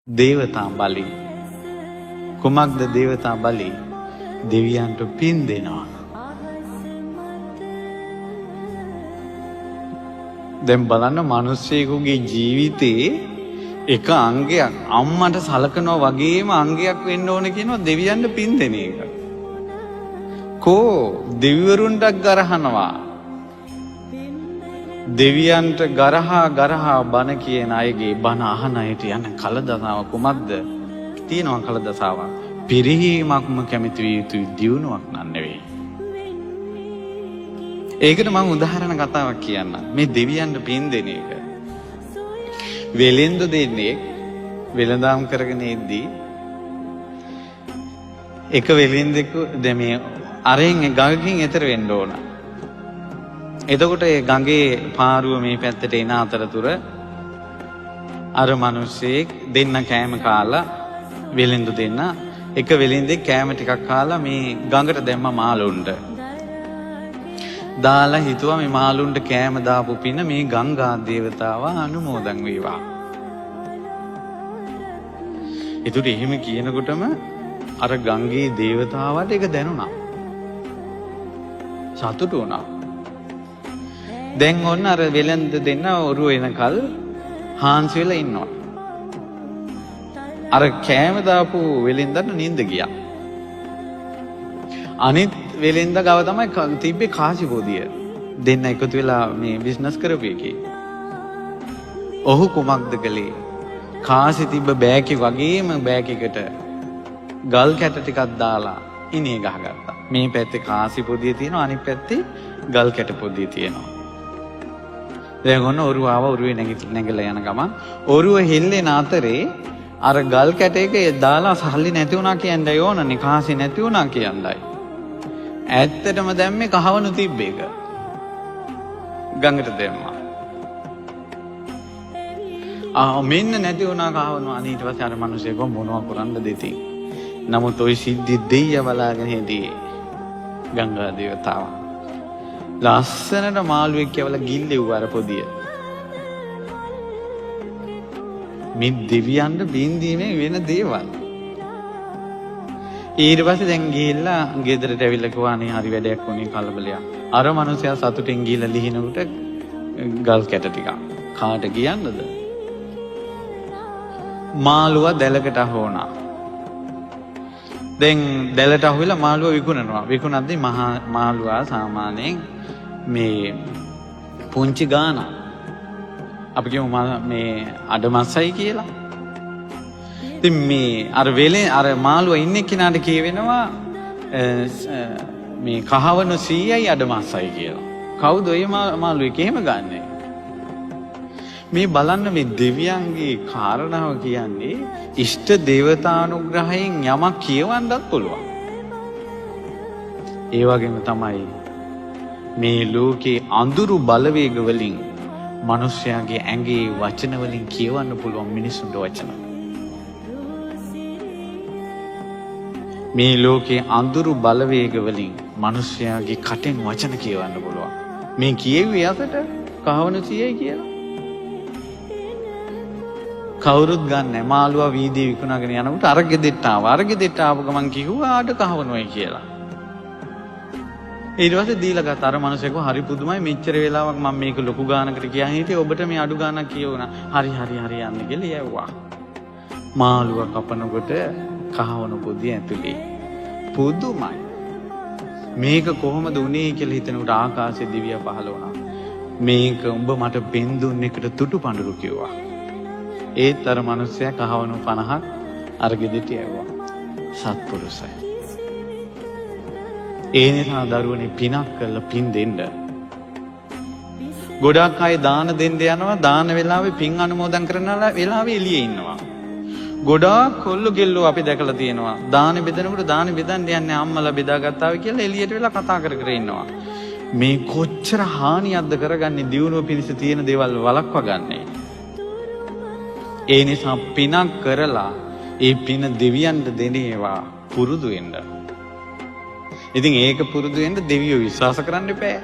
දේවතා බලි. කුමක්ද දේවතා බලි? දෙවියන්ට පින් දෙනවා. දැන් බලන්න මිනිස්සෙකුගේ ජීවිතේ එක අංගයක් අම්මට සලකනවා වගේම අංගයක් වෙන්න ඕන කියනවා දෙවියන්ට පින් දෙන එක. කෝ දෙවිවරුන්ට ගරහනවා. දෙවියන්ට ගරහා බන කියන අයගේ බන අහන අයට යන කලදසාව කුමක්ද? තියෙනවා කලදසාව. පිරිහීමක්ම කැමති විය යුතු දියුණුවක් නන් නෙවෙයි. ඒකට මම උදාහරණ කතාවක් කියන්න. මේ දෙවියන්ට පින් දෙන එක. වෙලෙන්දු දෙන්නේ වෙලඳාම් කරගෙන ඉද්දී එක වෙලෙන්දෙකු මේ අරෙන් ගඟකින් එතර වෙන්න ඕන. එතකොට ඒ ගඟේ පාරුව මේ පැත්තට එන අතරතුර අර මිනිස්සෙක් දෙන්න කෑම කාලා වෙලෙන්දු දෙන්න එක වෙලෙන්දෙක් කෑම ටිකක් කාලා මේ ගඟට දැම්ම මාළුන්ට. දාලා හිතුවා මේ මාළුන්ට කෑම දාපු පින මේ ගංගා දේවතාව අනුමෝදන් වේවා. ඒතුට එහෙම කියනකොටම අර ගංගේ දේවතාවට ඒක දැනුණා. සතුටු වුණා. දැන් ඔන්න අර වෙලෙන්ද දෙන්න ඔරුව එනකල් හාන්සි වෙලා ඉන්නවා. අර කෑම දාපු වෙලෙන්දට නිින්ද ගියා. අනිත් වෙලෙන්ද ගාව තමයි තිබ්බේ කාසි පොදිය. දෙන්න එකතු වෙලා මේ බිස්නස් කරපු එකේ. ඔහු කුමක්ද කළේ? කාසි තිබ්බ බෑග් වගේම බෑග් එකට ගල් කැට ටිකක් දාලා ඉනේ ගහගත්තා. මේ පැත්තේ කාසි පොදිය තියෙනවා අනිත් පැත්තේ ගල් කැට පොදිය තියෙනවා. දැන් ඔන්න ඔරුව ආව ඔරුවේ නැගිටලා යන ගමන් ඔරුව හෙල්ලෙන අතරේ අර ගල් කැට එක දාලා සල්ලි නැති වුණා කියන්නයි ඕනනේ කාසි නැති වුණා කියන්නයි. ඇත්තටම දැම්මේ කහවණු තිබ්බ එක. ගඟට දැම්මා. මෙන්න නැති වුණා කහවණු. අනේ ඊට පස්සේ අර මිනිස්සෙක් මොනවා කරන්නද දෙති. නමුත් ওই සිද්ධි දෙයිය බලාගෙන හිටියේ ගංගා දේවතාව. ලස්සනට මාළුවෙක් කියවලා ගිල්ලෙව්වා අර පොදිය. මේ දෙවියන්ට බින්දීමේ වෙන දේවල්. ඊට පස්සේ දැන් ගිහිල්ලා ගෙදරට ඇවිල්ලා කිව්වා අනේ හරි වැඩක් වුණේ කලබලයක්. අර මනුස්සයා සතුටින් ගිහිල්ලා ලිහිනකොට ගල් කැට ටිකක්. කාට කියන්නද? මාළුවා දැලකට අහුණා. දැන් දැලට අහුවෙලා මාළුවා විකුණනවා. විකුණද්දී මාළුවා සාමාන්‍යයෙන් මේ පුංචි ගාන අපි කියමු මේ අඩමස්සයි කියලා. ඉතින් මේ අර වෙලේ අර මාළුවා ඉන්නේ කෙනාට කියවෙනවා මේ කහවණු 100යි අඩමස්සයි කියලා. කවුද ඔය මාළුවෙක් එහෙම ගන්නෙ? මේ බලන්න මේ දෙවියන්ගේ කාරණාව කියන්නේ ඉෂ්ට දේවතානුග්‍රහයෙන් යමක් කියවන්නත් පුළුවන්. ඒ වගේම තමයි මේ ලෝකේ අඳුරු බලවේග වලින් මිනිස්යාගේ ඇඟේ වචන වලින් කියවන්න පුළුවන් මිනිසුන්ට වචන. මේ ලෝකේ අඳුරු බලවේග වලින් මිනිස්යාගේ කටෙන් වචන කියවන්න පුළුවන්. මේ කියෙව්වේ අසට කහවණු 100යි කියලා. කවුරුත් ගන්නෑ. මාළුවා වීදියේ විකුණාගෙන යනකොට අර ගෙදෙට්ට ආවා. අර ගෙදෙට්ට ආපු ගමන් කිව්වා ආඩ කහවණුයි කියලා. ඊට පස්සේ දීලා ගත්ත අර මිනිස්සෙකෝ හරි පුදුමයි මෙච්චර වෙලාවක් මම මේක ලොකු ගානකට ගියා හිටියේ ඔබට මේ අඩු ගානක් කියවුණා. හරි යන්න කියලා යවුවා. මාළුවා කපනකොට කහවණු පොදිය ඇතුලේ. පුදුමයි. මේක කොහොමද උනේ කියලා හිතනකොට ආකාශයේ දිව්‍ය පහළ වුණා. මේක උඹ මට පෙන් දුන්න එකට තුටු පඳුරු කිව්වා. ඒත් අර මිනිස්සයා කහවණු 50ක් අර ගෙදෙට යවුවා. සත්පුරුෂය. ඒ නිසා දරුවනේ පිනක් කරලා පින් දෙන්න. ගොඩක් අය දාන දෙන්න යනවා දාන වෙලාවේ පින් අනුමෝදන් කරන වෙලාවේ එළියේ ඉන්නවා. ගොඩාක් කොල්ල ගෙල්ලෝ අපි දැකලා තියෙනවා. දාන බෙදනකොට දාන බෙදන්න යන්නේ අම්මලා බෙදාගත්තා කියලා එළියට වෙලා කතා කර ඉන්නවා. මේ කොච්චර හානියක්ද කරගන්නේ දියුණුව පිණිස තියෙන දේවල් වළක්වා ගන්නනේ. ඒ නිසා පිනක් කරලා ඒ පින දෙවියන්ට දෙනේවා පුරුදු වෙන්න. ඉතින් ඒක පුරුදු වෙන්න දෙවියෝ විශ්වාස කරන්න එපා.